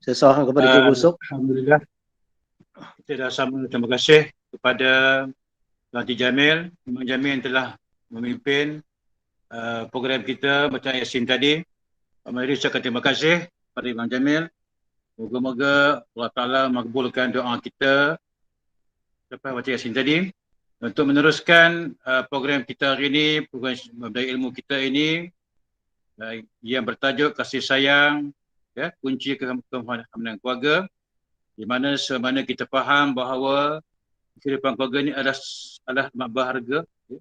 Saya serahkan kepada Cikgu Sok. Alhamdulillah, kita dah sama terima kasih kepada Tuan Haji Jamil, Imam Jamil yang telah memimpin program kita bacaan Yasin tadi. Mari ucapkan terima kasih kepada Imam Jamil. Moga-moga Allah Ta'ala makbulkan doa kita lepas baca Yasin tadi. Untuk meneruskan program kita hari ini, program Memberi Ilmu kita ini yang bertajuk kasih sayang, ya, kunci kehamalan keluarga, di mana semana kita faham bahawa kehidupan keluarga ini adalah berharga. Ya.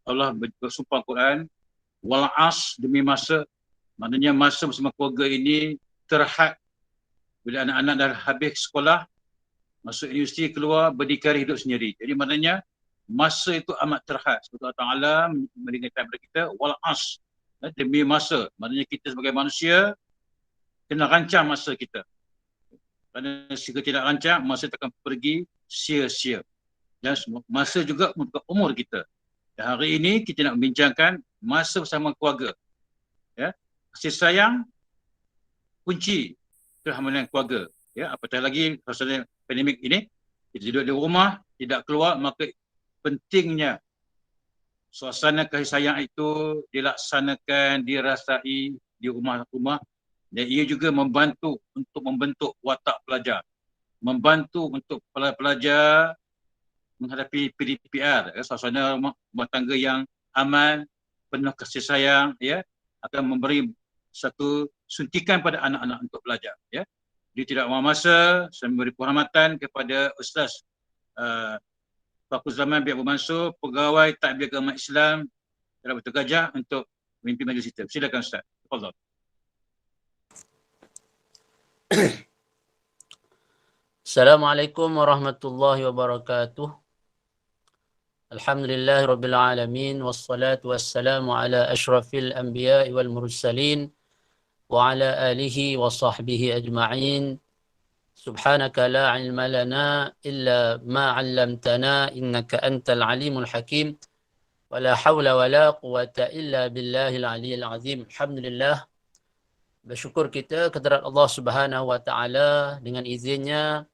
Allah bersumpah Quran, wal as, demi masa, maknanya masa bersama keluarga ini terhad. Bila anak-anak dah habis sekolah, masuk universiti, keluar, berdikari hidup sendiri. Jadi maknanya masa itu amat terhad. Sebab Allah Ta'ala mengingatkan kepada kita, wal as, demi masa. Maknanya kita sebagai manusia kena rancang masa kita. Kerana jika tidak rancang, masa itu akan pergi sia-sia. Dan masa juga untuk umur kita. Dan hari ini kita nak membincangkan masa bersama keluarga. Ya. Kasih sayang, kunci kehamalan keluarga. Ya, apatah lagi suasana pandemik ini, kita duduk di rumah, tidak keluar, maka pentingnya suasana kasih sayang itu dilaksanakan, dirasai di rumah-rumah, dan ia juga membantu untuk membentuk watak pelajar, membantu untuk pelajar menghadapi PDPR, ya, suasana rumah tangga yang aman, penuh kasih sayang, ya, akan memberi satu suntikan pada anak-anak untuk belajar. Ya. Dia tidak mahu masa, saya memberi penghormatan kepada Ustaz Fakhur Zaman bin Abu Mansur, Pegawai Takbir Agama Islam Daerah Batu Gajah, untuk memimpin majlis kita. Silakan Ustaz. Tafadhal. Assalamualaikum warahmatullahi wabarakatuh. Alhamdulillahirabbil alamin, wassalatu wassalamu ala asyrafil anbiya'i wal mursalin wa ala alihi wa sahbihi ajma'in. Subhanaka la ilma lana illa ma 'allamtana innaka antal alimul hakim. Wa la hawla wa la quwwata illa billahil aliyyil azim. Alhamdulillah, bersyukur kita kehadirat Allah Subhanahu wa taala dengan izinnya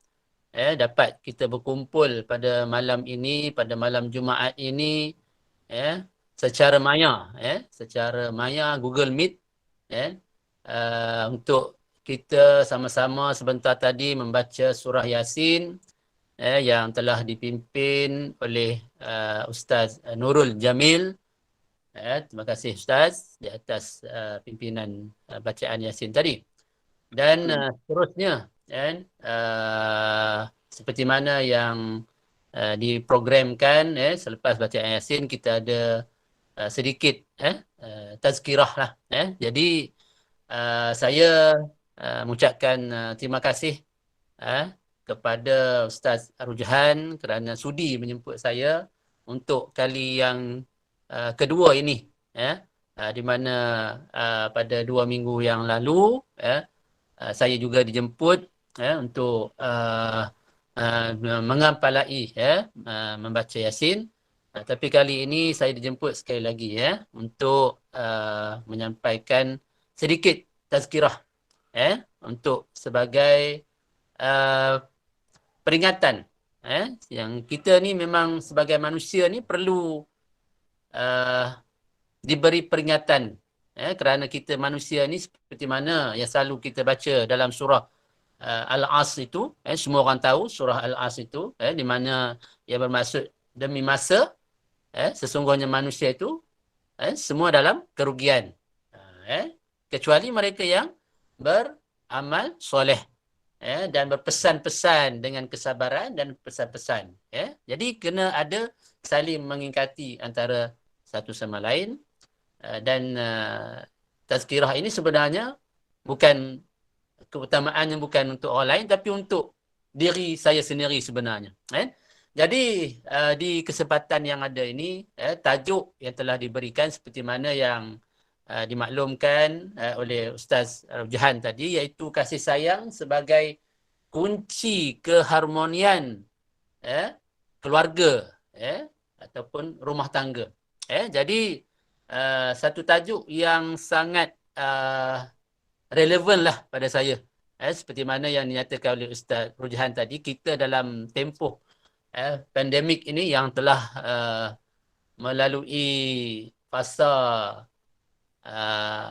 dapat kita berkumpul pada malam ini, pada malam Jumaat ini, secara maya Google Meet, untuk kita sama-sama sebentar tadi membaca surah Yasin yang telah dipimpin oleh Ustaz Nurul Jamil. Terima kasih Ustaz di atas pimpinan bacaan Yasin tadi. Dan seterusnya, seperti mana yang diprogramkan, selepas bacaan Yasin kita ada sedikit tazkirah lah. Jadi saya mengucapkan terima kasih kepada Ustaz Rujahan kerana sudi menjemput saya untuk kali yang kedua ini, di mana pada 2 minggu yang lalu saya juga dijemput untuk mengampalai membaca Yasin. Tapi kali ini saya dijemput sekali lagi untuk menyampaikan sedikit tazkirah untuk sebagai peringatan yang kita ni memang sebagai manusia ni perlu diberi peringatan, kerana kita manusia ni seperti mana yang selalu kita baca dalam surah Al-As itu, semua orang tahu surah Al-As itu, di mana ia bermaksud demi masa, sesungguhnya manusia itu semua dalam kerugian, kecuali mereka yang beramal soleh, dan berpesan-pesan dengan kesabaran dan pesan-pesan. Jadi kena ada saling mengingkati antara satu sama lain. Dan tazkirah ini sebenarnya bukan, keutamaannya bukan untuk orang lain, tapi untuk diri saya sendiri sebenarnya. Jadi di kesempatan yang ada ini, tajuk yang telah diberikan seperti mana yang dimaklumkan oleh Ustaz Rujahan tadi, iaitu kasih sayang sebagai kunci keharmonian keluarga ataupun rumah tangga. Jadi satu tajuk yang sangat relevan lah pada saya seperti mana yang dinyatakan oleh Ustaz Rujahan tadi, kita dalam tempoh pandemik ini yang telah melalui fasa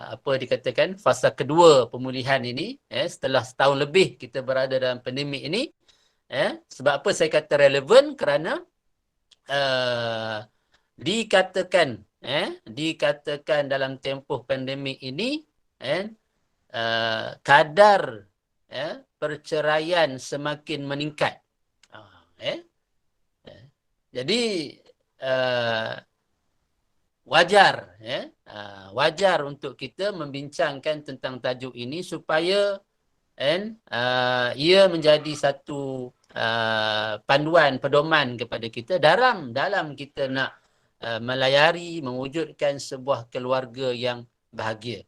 apa dikatakan fasa kedua pemulihan ini, setelah setahun lebih kita berada dalam pandemik ini. Sebab apa saya kata relevan? Kerana dikatakan dalam tempoh pandemik ini kadar perceraian semakin meningkat. Jadi wajar untuk kita membincangkan tentang tajuk ini supaya ia menjadi satu panduan pedoman kepada kita dalam kita nak melayari, mewujudkan sebuah keluarga yang bahagia.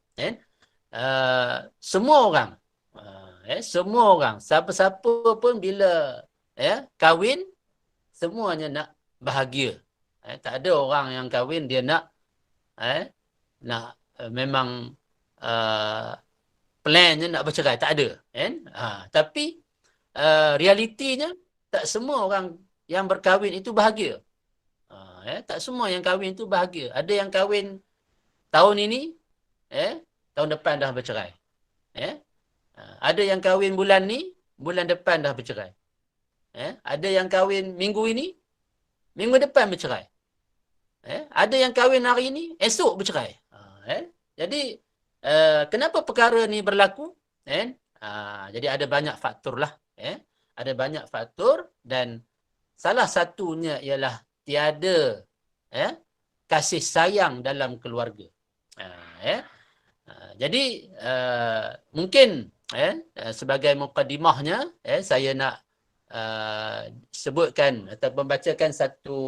Semua orang, siapa-siapa pun bila kahwin, semuanya nak bahagia. Tak ada orang yang kahwin dia nak memang plannya nak bercerai, tak ada. Tapi realitinya tak semua orang yang berkahwin itu bahagia. Tak semua yang kahwin itu bahagia. Ada yang kahwin tahun ini, tahun depan dah bercerai. Ada yang kahwin bulan ni, bulan depan dah bercerai. Ada yang kahwin minggu ini, minggu depan bercerai. Ada yang kahwin hari ini, esok bercerai. Jadi kenapa perkara ni berlaku? Jadi ada banyak faktor lah. Ada banyak faktor dan salah satunya ialah tiada kasih sayang dalam keluarga. Jadi mungkin sebagai mukadimahnya saya nak sebutkan atau membacakan satu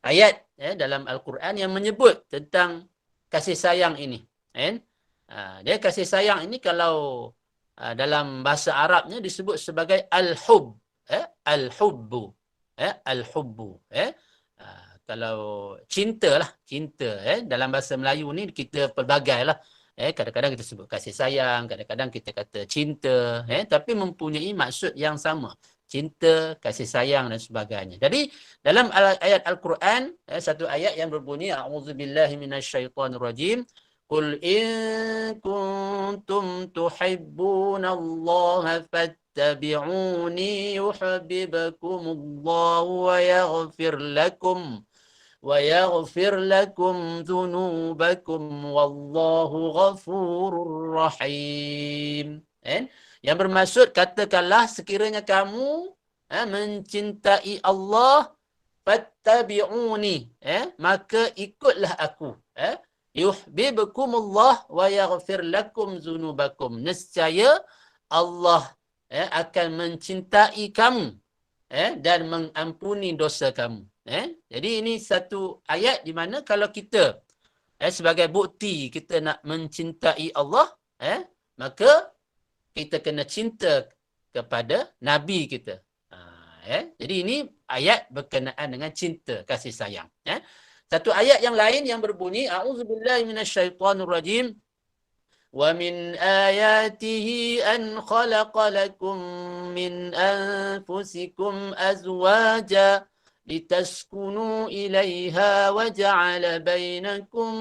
ayat dalam Al-Quran yang menyebut tentang kasih sayang ini. Dia kasih sayang ini kalau dalam bahasa Arabnya disebut sebagai al-hub. Al-hubbu. Al-hubbu. Kalau cinta lah. Cinta. Dalam bahasa Melayu ni kita pelbagai lah. Kadang-kadang kita sebut kasih sayang. Kadang-kadang kita kata cinta. Tapi mempunyai maksud yang sama. Cinta, kasih sayang dan sebagainya. Jadi dalam ayat Al-Quran, satu ayat yang berbunyi A'udzubillahi minasyaitonirrajim. Qul in kuntum tuhibbunallaha fattabi'uni yuhibbukumullahu wa yaghfir lakum dhunubakum wallahu ghafurur rahim. Yang bermaksud, katakanlah sekiranya kamu mencintai Allah, fattabi'uni, maka ikutlah aku. Yuhibbukumullah wa yaghfir lakum dzunubakum. Nescaya Allah akan mencintai kamu dan mengampuni dosa kamu. Jadi ini satu ayat di mana kalau kita sebagai bukti kita nak mencintai Allah, maka kita kena cinta kepada Nabi kita. Jadi ini ayat berkenaan dengan cinta, kasih sayang. Satu ayat yang lain yang berbunyi A'udzubillahi minasyaitonirrajim. Wa min ayatihi an khalaqa lakum min anfusikum azwaja litaskunu ilaiha wa ja'ala bainakum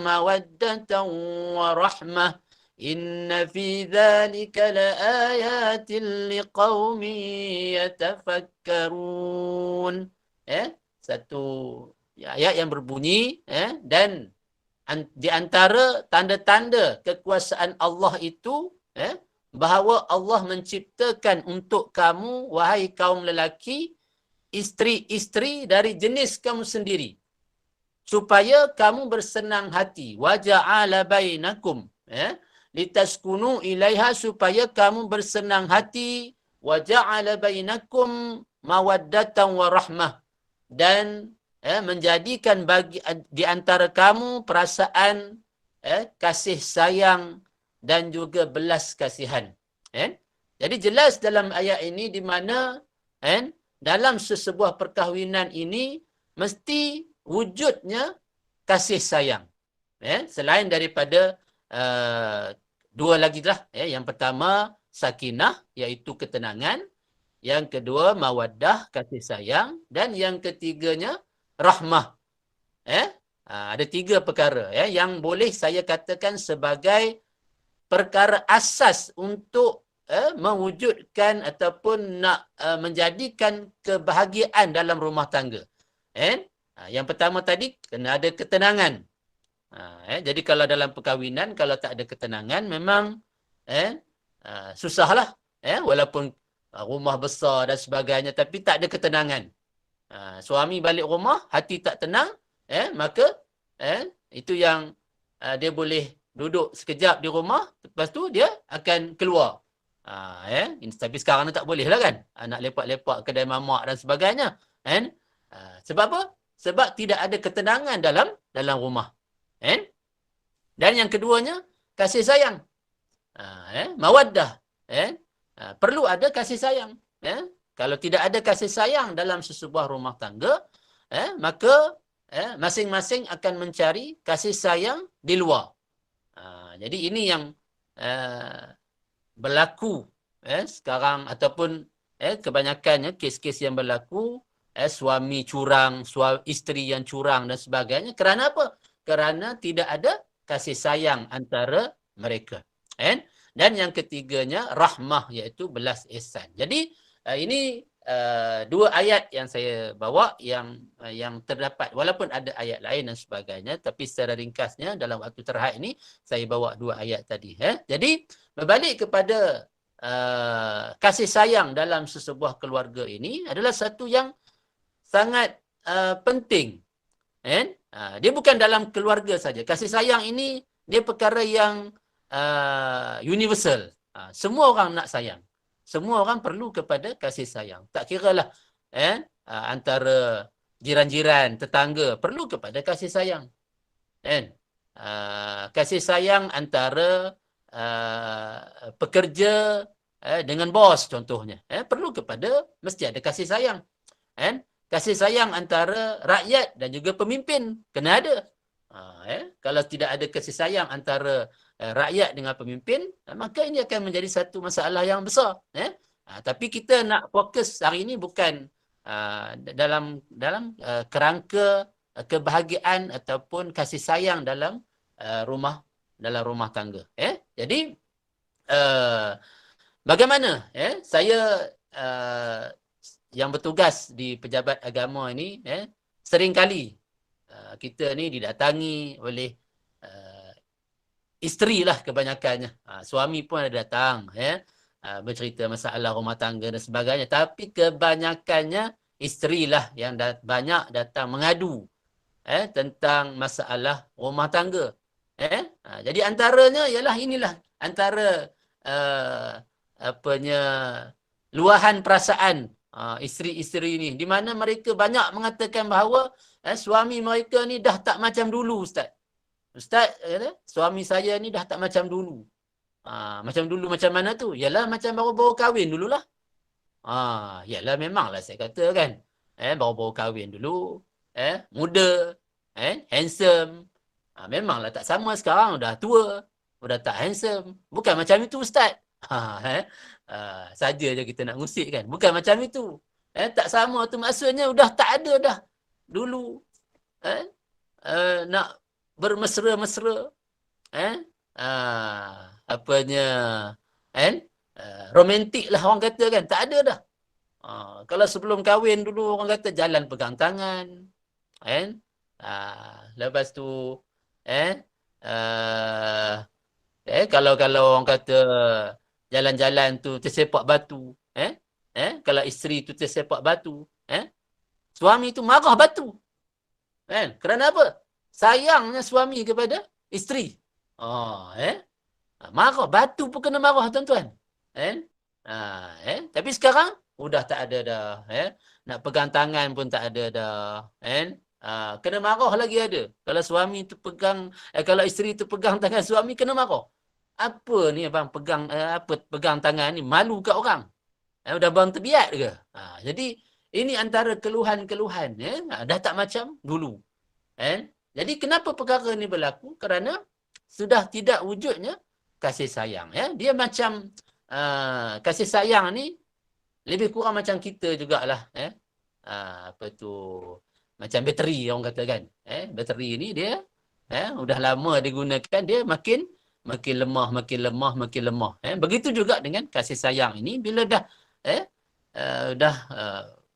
mawaddatan wa rahmah. Inna fi dhalika laayatin liqaumin yatafakkarun. Satu ayat yang berbunyi dan di antara tanda-tanda kekuasaan Allah itu bahawa Allah menciptakan untuk kamu, wahai kaum lelaki, isteri-isteri dari jenis kamu sendiri supaya kamu bersenang hati. Wa ja'ala bainakum litaskunu ilaiha, supaya kamu bersenang hati. Wa ja'ala bainakum mawaddatan wa rahmah, dan menjadikan bagi di antara kamu perasaan kasih sayang dan juga belas kasihan. Jadi jelas dalam ayat ini di mana dalam sesebuah perkahwinan ini mesti wujudnya kasih sayang. Selain daripada dua lagi lah. Yang pertama sakinah, iaitu ketenangan. Yang kedua mawaddah, kasih sayang. Dan yang ketiganya rahmah. Ada tiga perkara yang boleh saya katakan sebagai perkara asas untuk mewujudkan ataupun nak menjadikan kebahagiaan dalam rumah tangga. Yang pertama tadi, kena ada ketenangan. Jadi kalau dalam perkahwinan, kalau tak ada ketenangan, memang susahlah. Walaupun rumah besar dan sebagainya, tapi tak ada ketenangan. Suami balik rumah, hati tak tenang, maka itu yang dia boleh duduk sekejap di rumah, lepas tu dia akan keluar. Tapi sekarang ni tak boleh lah kan. Nak lepak-lepak kedai mamak dan sebagainya. Sebab apa? Sebab tidak ada ketenangan dalam rumah. Dan yang keduanya, kasih sayang. Mawaddah. Perlu ada kasih sayang. Kalau tidak ada kasih sayang dalam sesebuah rumah tangga, maka masing-masing akan mencari kasih sayang di luar. Jadi ini yang berlaku sekarang, ataupun kebanyakannya kes-kes yang berlaku, suami curang, isteri yang curang dan sebagainya. Kerana apa? Kerana tidak ada kasih sayang antara mereka. Dan yang ketiganya rahmah, iaitu belas ihsan. Jadi ini dua ayat yang saya bawa yang terdapat, walaupun ada ayat lain dan sebagainya, tapi secara ringkasnya dalam waktu terhad ini saya bawa dua ayat tadi. Jadi berbalik kepada kasih sayang dalam sesebuah keluarga ini adalah satu yang sangat penting. Dia bukan dalam keluarga saja. Kasih sayang ini dia perkara yang universal. Semua orang nak sayang. Semua orang perlu kepada kasih sayang. Tak kiralah antara jiran-jiran, tetangga, perlu kepada kasih sayang. Kasih sayang antara pekerja dengan bos contohnya. Perlu kepada, mesti ada kasih sayang. Kasih sayang antara rakyat dan juga pemimpin. Kena ada. Kalau tidak ada kasih sayang antara rakyat dengan pemimpin, maka ini akan menjadi satu masalah yang besar. Tapi kita nak fokus hari ini bukan dalam kerangka kebahagiaan ataupun kasih sayang dalam rumah tangga. Jadi bagaimana saya yang bertugas di pejabat agama ini, seringkali kita ni didatangi oleh isteri lah kebanyakannya. Suami pun ada datang, bercerita masalah rumah tangga dan sebagainya. Tapi kebanyakannya isteri lah yang banyak datang mengadu tentang masalah rumah tangga. Jadi antaranya ialah inilah antara luahan perasaan isteri-isteri ni, di mana mereka banyak mengatakan bahawa suami mereka ni dah tak macam dulu, Ustaz. Ustaz kata, suami saya ni dah tak macam dulu. Macam dulu macam mana tu? Yalah macam baru-baru kahwin dululah. Yalah memanglah saya kata kan. Baru-baru kahwin dulu. Muda. Handsome. Memanglah tak sama sekarang. Dah tua. Dah tak handsome. Bukan macam itu Ustaz. Saja je kita nak ngusik kan. Bukan macam itu. Tak sama tu maksudnya dah tak ada dah. Dulu. Nak bermesra-mesra, romantik lah orang kata kan, tak ada dah. Kalau sebelum kahwin dulu orang kata jalan pegang tangan, lepas tu kalau orang kata jalan-jalan tu tersepak batu, kalau isteri tu tersepak batu, suami tu marah batu, kerana apa? Sayangnya suami kepada isteri. Marah. Batu pun kena marah, tuan-tuan. Tapi sekarang, sudah tak ada dah. Nak pegang tangan pun tak ada dah. Kena marah lagi ada. Kalau suami tu pegang, kalau isteri tu pegang tangan suami, kena marah. Apa ni abang pegang tangan ni? Malu kat orang. Dah bang terbiat ke? Jadi, ini antara keluhan-keluhan. Dah tak macam dulu. Jadi kenapa perkara ini berlaku? Kerana sudah tidak wujudnya kasih sayang. Dia macam kasih sayang ni lebih kurang macam kita jugalah. Apa tu, macam bateri orang kata kan. Bateri ni dia udah lama digunakan, dia makin lemah, makin lemah, makin lemah. Begitu juga dengan kasih sayang ini, bila dah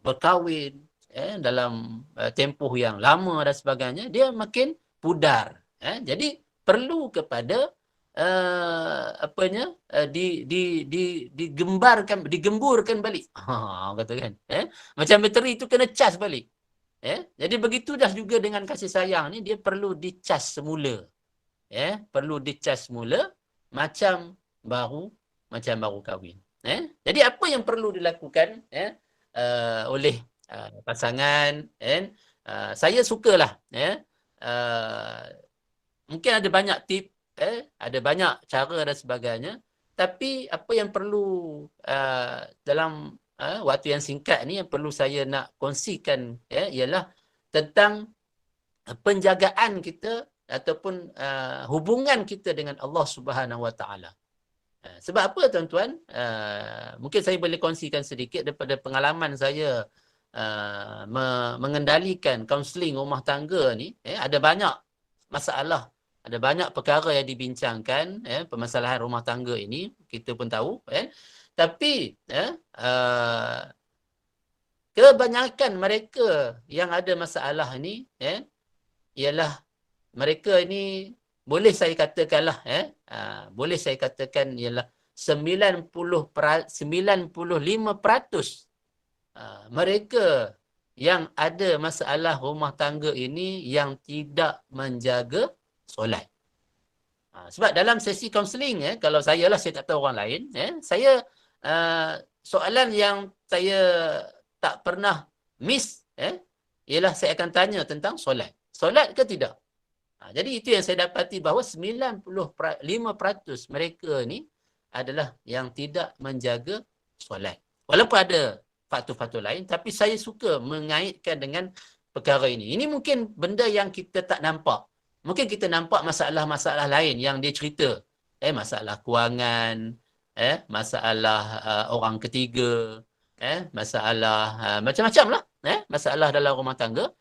berkahwin dalam tempoh yang lama dan sebagainya, dia makin pudar. Jadi perlu kepada digemburkan balik. Kata kan. Macam bateri itu kena cas balik. Jadi begitu dah juga dengan kasih sayang ni, dia perlu dicas semula. Perlu dicas semula macam baru kahwin. Jadi apa yang perlu dilakukan oleh pasangan, saya sukalah mungkin ada banyak tip, ada banyak cara dan sebagainya, tapi apa yang perlu dalam waktu yang singkat ni yang perlu saya nak kongsikan ialah tentang penjagaan kita ataupun hubungan kita dengan Allah Subhanahu Wa Taala. Sebab apa tuan-tuan? Mungkin saya boleh kongsikan sedikit daripada pengalaman saya mengendalikan kaunseling rumah tangga ni. Ada banyak masalah, ada banyak perkara yang dibincangkan, permasalahan rumah tangga ini, kita pun tahu. Tapi kebanyakan mereka yang ada masalah ni ialah mereka ini, boleh saya katakanlah, boleh saya katakan ialah 95% mereka yang ada masalah rumah tangga ini yang tidak menjaga solat. Sebab dalam sesi kaunseling, kalau saya lah, saya tak tahu orang lain, saya soalan yang saya tak pernah miss ialah saya akan tanya tentang solat. Solat ke tidak? Jadi itu yang saya dapati, bahawa 95% mereka ni adalah yang tidak menjaga solat. Walaupun ada faktor-faktor lain, tapi saya suka mengaitkan dengan perkara ini. Ini mungkin benda yang kita tak nampak. Mungkin kita nampak masalah-masalah lain yang dia cerita. Masalah kewangan, masalah orang ketiga, masalah macam-macam lah. Masalah dalam rumah tangga.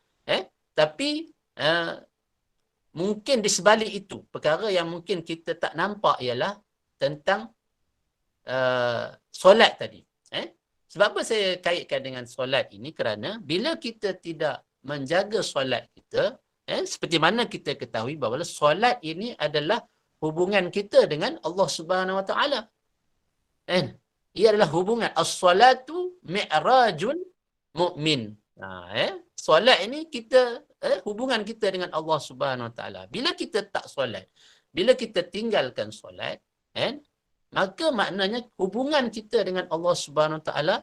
Tapi mungkin di sebalik itu, perkara yang mungkin kita tak nampak ialah tentang solat tadi. Sebab apa saya kaitkan dengan solat ini? Kerana bila kita tidak menjaga solat kita, seperti mana kita ketahui bahawa solat ini adalah hubungan kita dengan Allah Subhanahu Wa Taala. Ia adalah hubungan. As-salatu mi'rajun mu'min. Solat ini kita hubungan kita dengan Allah Subhanahu Wa Taala. Bila kita tak solat, bila kita tinggalkan solat, maka maknanya hubungan kita dengan Allah Subhanahu Wa Taala,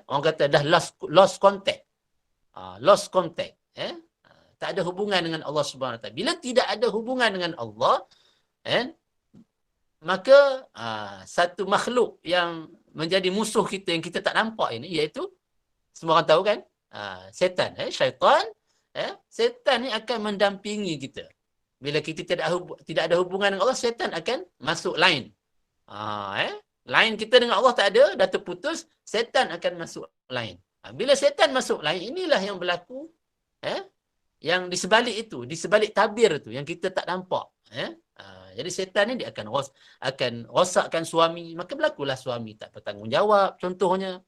orang kata dah lost contact. Lost contact. Tak ada hubungan dengan Allah Subhanahu Wa Taala. Bila tidak ada hubungan dengan Allah, maka satu makhluk yang menjadi musuh kita yang kita tak nampak ini, iaitu semua orang tahu kan, setan, syaitan. Setan ni akan mendampingi kita. Bila kita tidak ada hubungan dengan Allah, setan akan masuk line. Line kita dengan Allah tak ada, dah terputus, setan akan masuk line. Bila setan masuk line, inilah yang berlaku, yang di sebalik itu, di sebalik tabir itu, yang kita tak nampak. Jadi setan ni dia akan rosakkan suami, maka berlakulah suami tak bertanggungjawab, contohnya.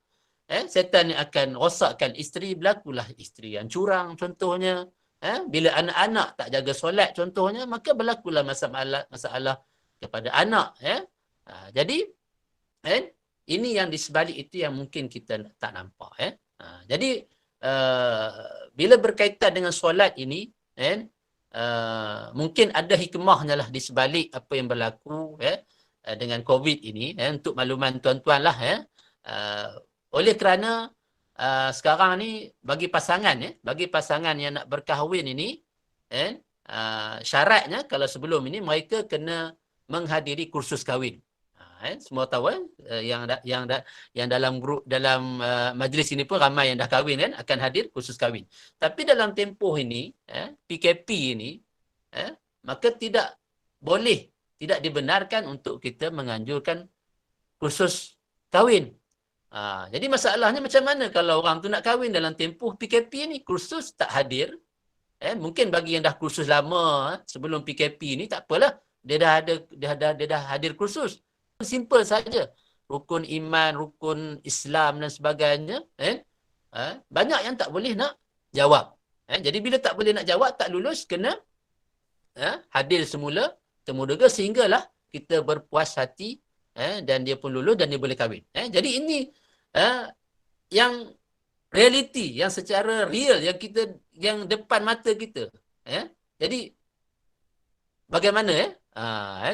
Setan ni akan rosakkan isteri, berlakulah isteri yang curang, contohnya. Bila anak-anak tak jaga solat, contohnya, maka berlakulah masalah kepada anak. Jadi, ini yang di sebalik itu yang mungkin kita tak nampak. Jadi, bila berkaitan dengan solat ini, mungkin ada hikmahnya lah di sebalik apa yang berlaku dengan COVID ini. Untuk makluman tuan-tuan lah. Oleh kerana sekarang ni bagi pasangan yang nak berkahwin ini, syaratnya kalau sebelum ini mereka kena menghadiri kursus kahwin. Semua tahu yang dalam grup, dalam majlis ini pun ramai yang dah kahwin kan, akan hadir kursus kahwin. Tapi dalam tempoh ini, PKP ini, maka tidak boleh tidak dibenarkan untuk kita menganjurkan kursus kahwin. Jadi masalahnya macam mana kalau orang tu nak kahwin dalam tempoh PKP ni, kursus tak hadir. Mungkin bagi yang dah kursus lama sebelum PKP ni tak apalah. Dia dah hadir kursus. Simple saja. Rukun iman, rukun Islam dan sebagainya. Banyak yang tak boleh nak jawab. Jadi bila tak boleh nak jawab, tak lulus, kena hadir semula, temu dega sehinggalah kita berpuas hati dan dia pun lulus dan dia boleh kahwin. Jadi ini yang realiti, yang secara real, yang depan mata kita. Jadi bagaimana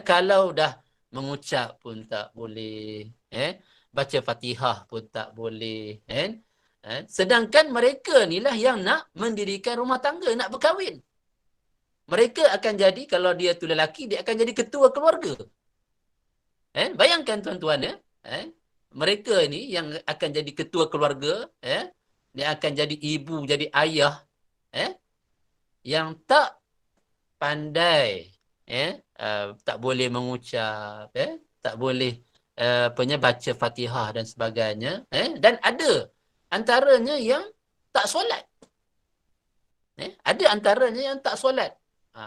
kalau dah mengucap pun tak boleh, baca Fatihah pun tak boleh, sedangkan mereka inilah yang nak mendirikan rumah tangga, nak berkahwin. Mereka akan jadi, kalau dia tu lelaki, dia akan jadi ketua keluarga. Bayangkan tuan-tuan, mereka ini yang akan jadi ketua keluarga, dia akan jadi ibu, jadi ayah, yang tak pandai, tak boleh mengucap, tak boleh baca Fatihah dan sebagainya, dan ada antaranya yang tak solat. Ada antaranya yang tak solat.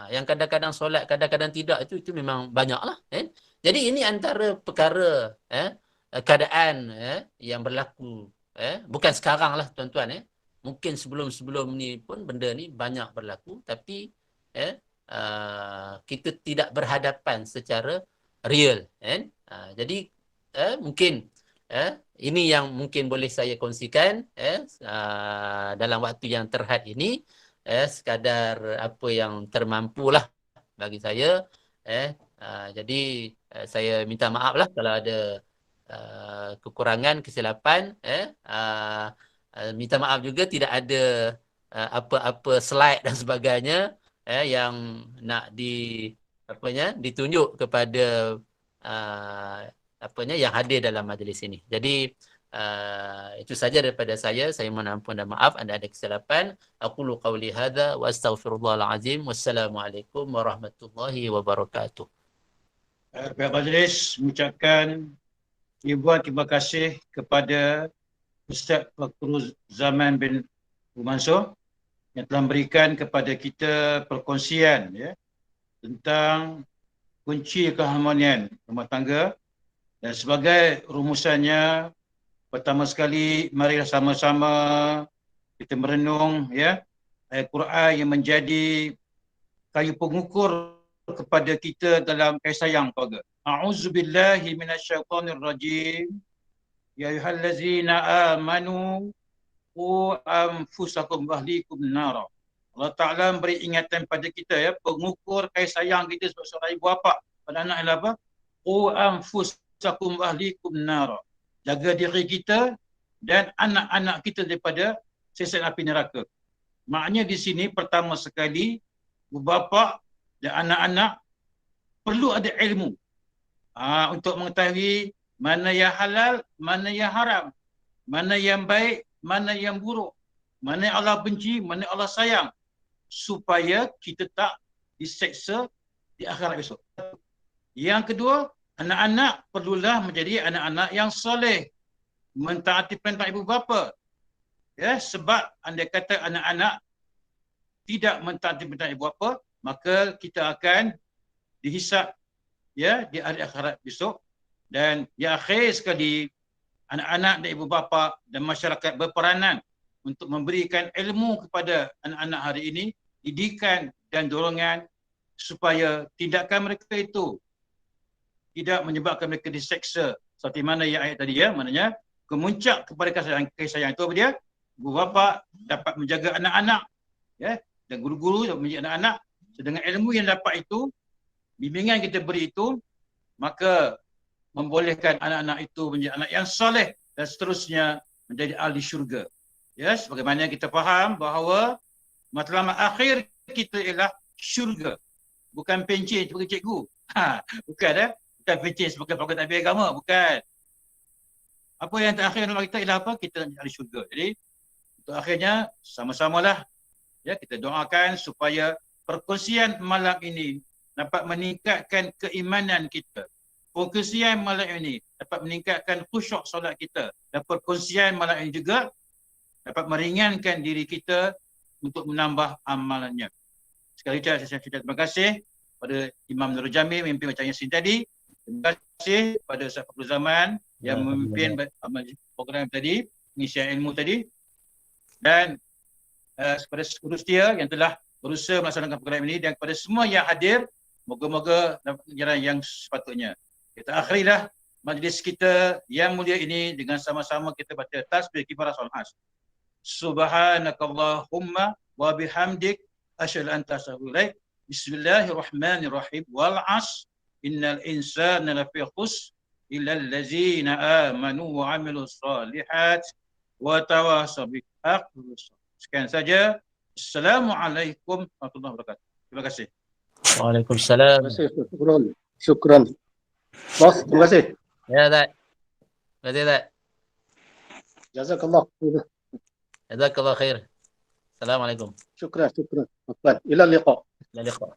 Yang kadang-kadang solat, kadang-kadang tidak, itu memang banyaklah. Jadi ini antara perkara, keadaan yang berlaku. Bukan sekarang lah tuan-tuan. Mungkin sebelum-sebelum ni pun benda ni banyak berlaku, tapi kita tidak berhadapan secara real. Jadi mungkin ini yang mungkin boleh saya kongsikan dalam waktu yang terhad ini, sekadar apa yang termampulah bagi saya. Jadi saya minta maaf lah kalau ada kekurangan, kesilapan. Minta maaf juga tidak ada apa-apa slide dan sebagainya yang nak ditunjuk kepada yang hadir dalam majlis ini. Jadi itu saja daripada saya. Saya mohon ampun dan maaf anda ada kesilapan. Aqulu qawli hadza wa astaghfirullahal azim. Wassalamualaikum warahmatullahi wabarakatuh. Pihak majlis mengucapkan ribuan terima kasih kepada Ustaz Fakhru Zaman bin Mansur yang telah memberikan kepada kita perkongsian tentang kunci keharmonian rumah tangga. Dan sebagai rumusannya, pertama sekali marilah sama-sama kita merenung ayat Quran yang menjadi kayu pengukur kepada kita dalam kasih sayang keluarga. A'udzubillahi minasyaitonirrajim. Ya ayyuhallazina amanu qu anfusakum wa ahlikum nara. Allah Ta'ala beri ingatan pada kita pengukur kasih sayang kita sebagai seorang ibu bapa pada anak adalah apa? Qu anfusakum wa ahlikum nara. Jaga diri kita dan anak-anak kita daripada siksa api neraka. Maknanya di sini pertama sekali ibu bapa dan anak-anak perlu ada ilmu untuk mengetahui mana yang halal, mana yang haram, mana yang baik, mana yang buruk, mana yang Allah benci, mana yang Allah sayang, supaya kita tak diseksa di akhirat besok. Yang kedua, anak-anak perlulah menjadi anak-anak yang soleh, mentaati perintah ibu bapa. Sebab andai kata anak-anak tidak mentaati perintah ibu bapa, maka kita akan dihisap di hari akhirat besok. Dan yang akhir sekali, anak-anak dan ibu bapa dan masyarakat berperanan untuk memberikan ilmu kepada anak-anak hari ini, didikan dan dorongan supaya tindakan mereka itu tidak menyebabkan mereka diseksa seperti mana yang ayat tadi maknanya kemuncak kepada kasih sayang itu apa dia? Ibu bapa dapat menjaga anak-anak dan guru-guru dapat menjaga anak-anak. Dengan ilmu yang dapat itu, bimbingan kita beri itu, maka membolehkan anak-anak itu menjadi anak yang soleh dan seterusnya menjadi ahli syurga. Sebagaimana kita faham bahawa matlamat akhir kita ialah syurga. Bukan pencen sebagai cikgu. Bukan bukan pencen sebagai fakulti tabir agama, bukan. Apa yang terakhir dalam kita ialah apa? Kita nak ahli syurga. Jadi untuk akhirnya sama-samalah kita doakan supaya perkongsian malam ini dapat meningkatkan keimanan kita. Perkongsian malam ini dapat meningkatkan khusyuk solat kita. Dan perkongsian malam ini juga dapat meringankan diri kita untuk menambah amalannya. Sekali lagi saya ucapkan terima kasih pada Imam Nurul Jamil memimpin Macam Yasin tadi. Terima kasih pada Ustaz Fakhru Zaman yang memimpin program tadi, pengisian ilmu tadi. Dan kepada seluruh setia yang telah berusaha melaksanakan program ini dan kepada semua yang hadir, moga-moga dapat jalan yang sepatutnya. Kita akhirilah majlis kita yang mulia ini dengan sama-sama kita baca tasbih kifarah solat Asr. Subhanakallahumma wa bihamdik asyhadu an la ilaha illa anta. Bismillahirrahmanirrahim. Wal 'asr innal insana lafi khusr illa allazina amanu wa 'amilus shalihat wa tawasaw bil haqqi. Sekian saja. Assalamualaikum warahmatullahi wabarakatuh. Terima kasih. Waalaikumsalam. Terima kasih. Syukran. Syukran. Bos, terima kasih. Ya, Dad. Terima kasih, Dad. Jazakallah. Jazakallah khair. Assalamualaikum. Syukran, syukran. Ila liqa. Ila liqa.